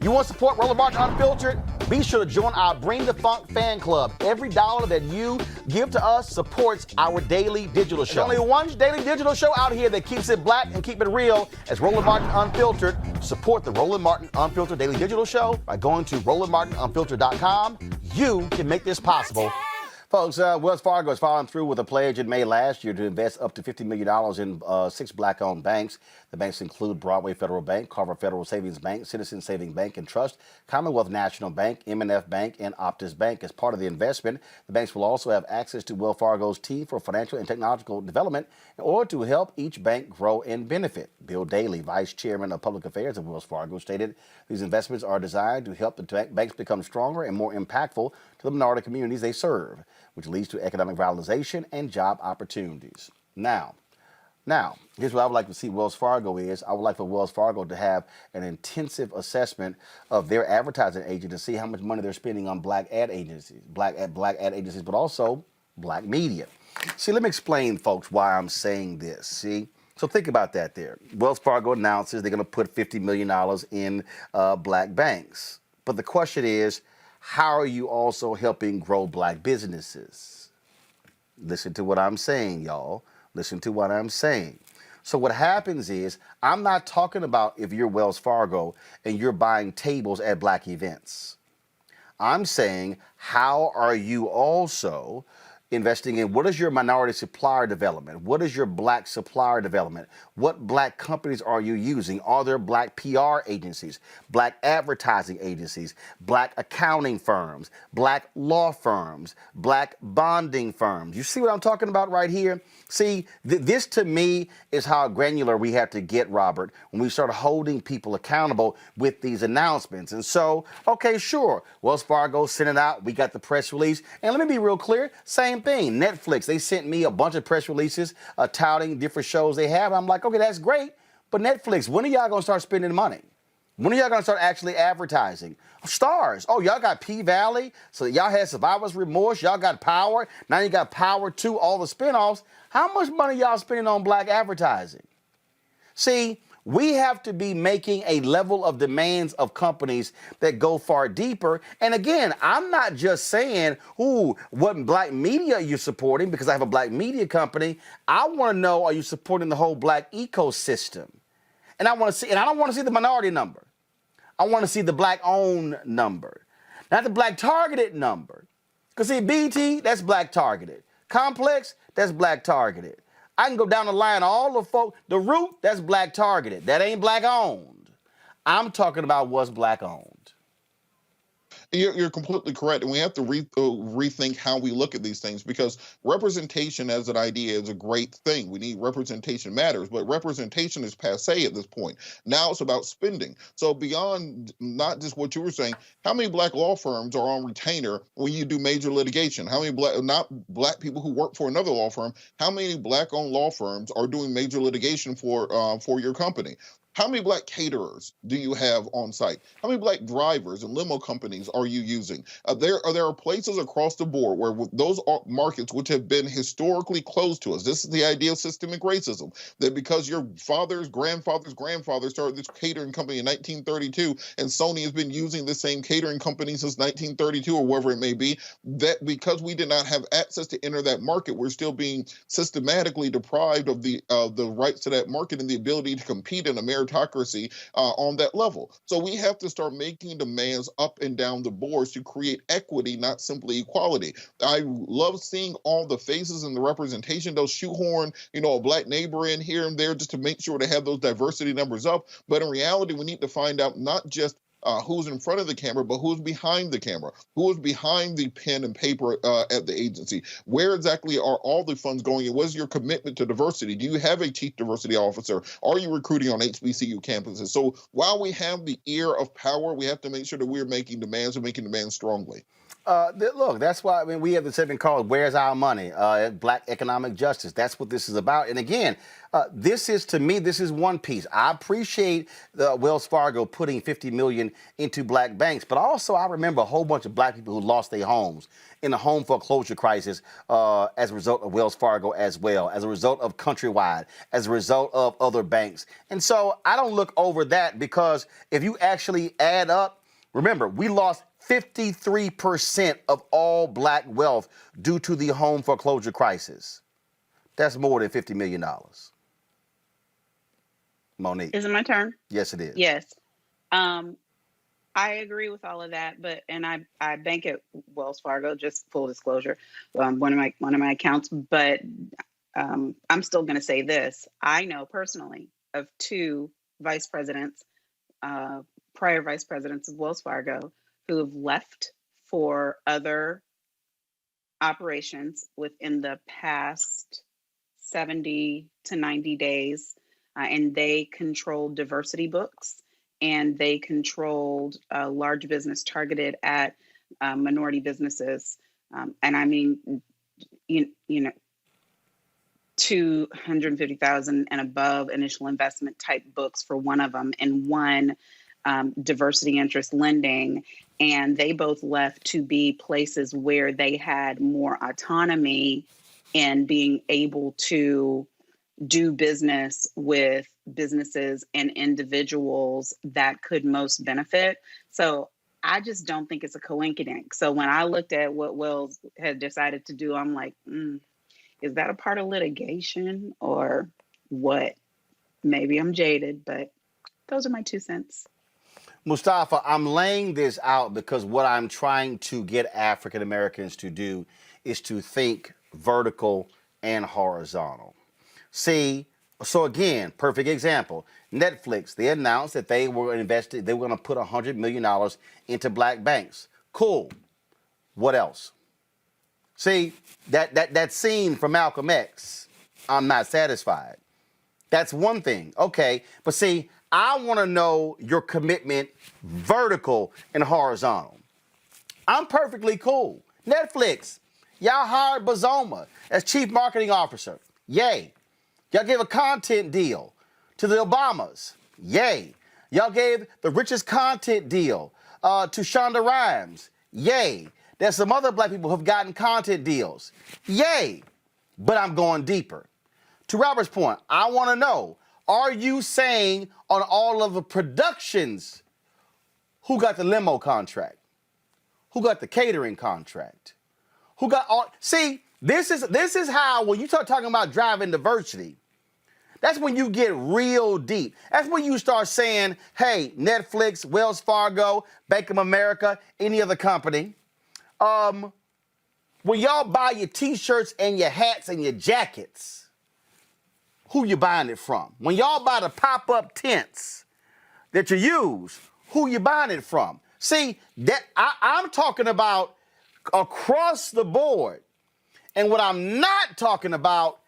You want to support Roland Martin Unfiltered? Be sure to join our Bring the Funk fan club. Every dollar that you give to us supports our daily digital show. There's only one daily digital show out here that keeps it black and keep it real as Roland Martin Unfiltered. Support the Roland Martin Unfiltered daily digital show by going to RolandMartinUnfiltered.com. You can make this possible. Folks, Wells Fargo is following through with a pledge in May last year to invest up to $50 million in 6 black-owned banks. The banks include Broadway Federal Bank, Carver Federal Savings Bank, Citizens Savings Bank and Trust, Commonwealth National Bank, M&F Bank, and Optus Bank. As part of the investment, the banks will also have access to Wells Fargo's team for financial and technological development in order to help each bank grow and benefit. Bill Daley, Vice Chairman of Public Affairs of Wells Fargo, stated these investments are designed to help the banks become stronger and more impactful to the minority communities they serve, which leads to economic revitalization and job opportunities. Now, here's what I would like to see Wells Fargo is. I would like for Wells Fargo to have an intensive assessment of their advertising agent to see how much money they're spending on black ad agencies, but also black media. See, let me explain, folks, why I'm saying this. See? So think about that there. Wells Fargo announces they're going to put $50 million in black banks. But the question is, how are you also helping grow black businesses? Listen to what I'm saying, y'all. Listen to what I'm saying. So what happens is, I'm not talking about if you're Wells Fargo and you're buying tables at black events. I'm saying, how are you also investing in what is your minority supplier development? What is your black supplier development? What black companies are you using? Are there black PR agencies, black advertising agencies, black accounting firms, black law firms, black bonding firms? You see what I'm talking about right here? See, this to me is how granular we have to get, Robert, when we start holding people accountable with these announcements. And so, okay, sure, Wells Fargo sent it out. We got the press release. And let me be real clear, same thing. Netflix, they sent me a bunch of press releases touting different shows they have. I'm like, okay, that's great. But Netflix, when are y'all going to start spending money? When are y'all going to start actually advertising? Stars. Oh, y'all got P-Valley. So y'all had Survivor's Remorse. Y'all got Power. Now you got Power 2, all the spinoffs. How much money y'all spending on black advertising? See, we have to be making a level of demands of companies that go far deeper. And again, I'm not just saying, ooh, what black media are you supporting because I have a black media company. I want to know, are you supporting the whole black ecosystem? And I want to see, and I don't want to see the minority number. I want to see the black-owned number, not the black-targeted number. Because see, BT, that's black-targeted. Complex, that's black-targeted. I can go down the line, all the folk, the Root, that's black-targeted. That ain't black-owned. I'm talking about what's black-owned. You're completely correct, and we have to rethink how we look at these things, because representation as an idea is a great thing. We need representation matters, but representation is passé at this point. Now it's about spending. So beyond not just what you were saying, how many black law firms are on retainer when you do major litigation? How many not black people who work for another law firm? How many black-owned law firms are doing major litigation for your company? How many black caterers do you have on site? How many black drivers and limo companies are you using? There are places across the board where those markets which have been historically closed to us. This is the idea of systemic racism, that because your father's grandfather's grandfather started this catering company in 1932, and Sony has been using the same catering company since 1932 or wherever it may be, that because we did not have access to enter that market, we're still being systematically deprived of the rights to that market and the ability to compete in America. Meritocracy on that level. So we have to start making demands up and down the boards to create equity, not simply equality. I love seeing all the faces and the representation. They'll shoehorn, a black neighbor in here and there just to make sure to have those diversity numbers up. But in reality, we need to find out not just who's in front of the camera, but who's behind the camera, who is behind the pen and paper at the agency. Where exactly are all the funds going, and what is your commitment to diversity? Do you have a chief diversity officer? Are you recruiting on HBCU campuses? So while we have the ear of power, we have to make sure that we're making demands and making demands strongly. Look, that's why we have the segment called "Where's Our Money?" Black economic justice. That's what this is about. And again, This is, to me, this is one piece. I appreciate Wells Fargo putting $50 million into black banks, but also I remember a whole bunch of black people who lost their homes in the home foreclosure crisis as a result of Wells Fargo as well, as a result of Countrywide, as a result of other banks. And so I don't look over that, because if you actually add up, remember, we lost 53% of all black wealth due to the home foreclosure crisis. That's more than $50 million. Monique. Is it my turn? Yes, it is. Yes. I agree with all of that, but I bank at Wells Fargo, just full disclosure, one of my accounts. But I'm still going to say this: I know personally of two vice presidents, prior vice presidents of Wells Fargo, who have left for other operations within the past 70 to 90 days. And they controlled diversity books, and they controlled a large business targeted at minority businesses. And I mean, you know, 250,000 and above initial investment type books for one of them, and one diversity interest lending. And they both left to be places where they had more autonomy in being able to do business with businesses and individuals that could most benefit. So I just don't think it's a coincidence. So when I looked at what Wells had decided to do, I'm like, is that a part of litigation or what? Maybe I'm jaded, but those are my 2 cents. Mustafa, I'm laying this out because what I'm trying to get African Americans to do is to think vertical and horizontal. See, so again, perfect example. Netflix, they announced that they were going to put $100 million into black banks. Cool. What else? See, that scene from Malcolm X, I'm not satisfied. That's one thing. Okay, but see, I want to know your commitment vertical and horizontal. I'm perfectly cool. Netflix, y'all hired Bazoma as chief marketing officer. Yay. Y'all gave a content deal to the Obamas. Yay. Y'all gave the richest content deal to Shonda Rhimes. Yay. There's some other black people who have gotten content deals. Yay. But I'm going deeper. To Robert's point, I want to know, are you saying on all of the productions, who got the limo contract? Who got the catering contract? Who got all? See, this is how, when you start talking about driving diversity, that's when you get real deep. That's when you start saying, hey, Netflix, Wells Fargo, Bank of America, any other company, when y'all buy your T-shirts and your hats and your jackets, who you buying it from? When y'all buy the pop-up tents that you use, who you buying it from? See, that I'm talking about across the board. And what I'm not talking about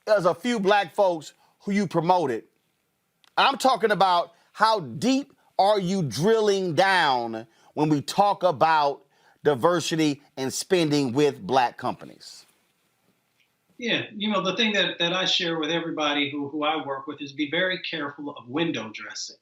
is a few black folks who you promoted. I'm talking about how deep are you drilling down when we talk about diversity and spending with black companies? Yeah, the thing that I share with everybody who I work with is be very careful of window dressing,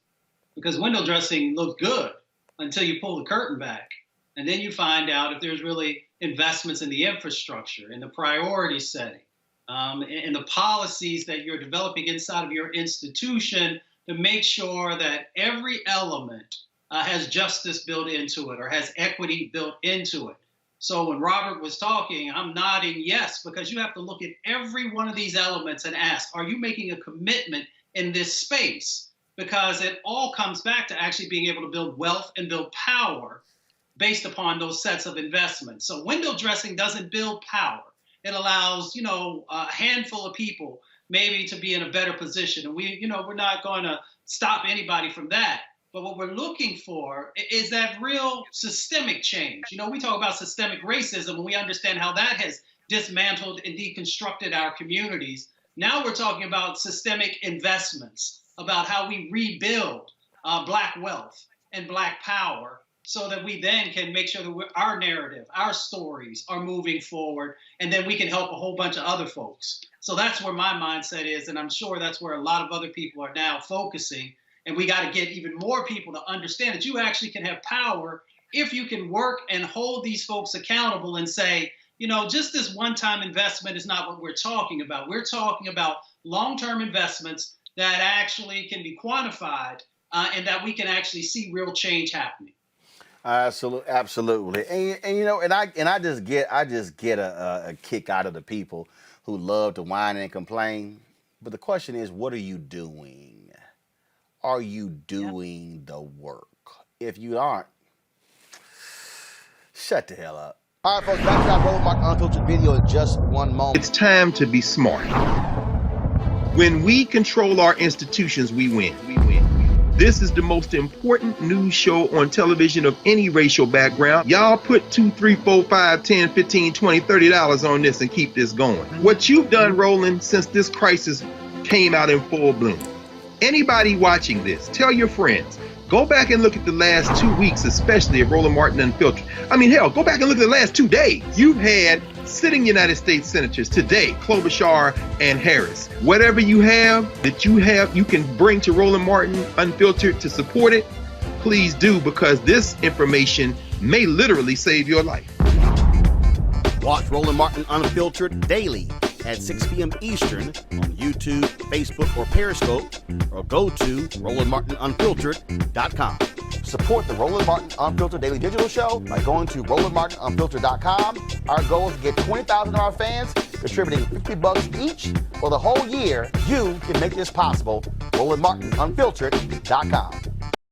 because window dressing looks good until you pull the curtain back. And then you find out if there's really investments in the infrastructure, in the priority setting, in the policies that you're developing inside of your institution to make sure that every element has justice built into it or has equity built into it. So when Robert was talking, I'm nodding yes, because you have to look at every one of these elements and ask, are you making a commitment in this space? Because it all comes back to actually being able to build wealth and build power based upon those sets of investments. So window dressing doesn't build power. It allows, a handful of people maybe to be in a better position. And we're not going to stop anybody from that. But what we're looking for is that real systemic change. We talk about systemic racism, and we understand how that has dismantled and deconstructed our communities. Now we're talking about systemic investments, about how we rebuild Black wealth and Black power so that we then can make sure that our narrative, our stories are moving forward, and then we can help a whole bunch of other folks. So that's where my mindset is, and I'm sure that's where a lot of other people are now focusing. And we got to get even more people to understand that you actually can have power if you can work and hold these folks accountable and say, just this one-time investment is not what we're talking about. We're talking about long-term investments that actually can be quantified and that we can actually see real change happening. Absolutely. And I just get a kick out of the people who love to whine and complain. But the question is, what are you doing? Are you doing the work? If you aren't, shut the hell up. All right, folks, back to our Roland Martin Unfiltered video in just one moment. It's time to be smart. When we control our institutions, we win. This is the most important news show on television of any racial background. Y'all put $2, $3, $4, $5, $10, $15, $20, $30 on this and keep this going. What you've done, Roland, since this crisis came out in full bloom. Anybody watching this, tell your friends, go back and look at the last 2 weeks, especially of Roland Martin Unfiltered. I mean, hell, go back and look at the last 2 days. You've had sitting United States senators today, Klobuchar and Harris. Whatever you can bring to Roland Martin Unfiltered to support it, please do, because this information may literally save your life. Watch Roland Martin Unfiltered daily at 6 p.m. Eastern on YouTube, Facebook, or Periscope, or go to RolandMartinUnfiltered.com. Support the Roland Martin Unfiltered Daily Digital Show by going to RolandMartinUnfiltered.com. Our goal is to get 20,000 of our fans contributing $50 each for the whole year. You can make this possible. RolandMartinUnfiltered.com.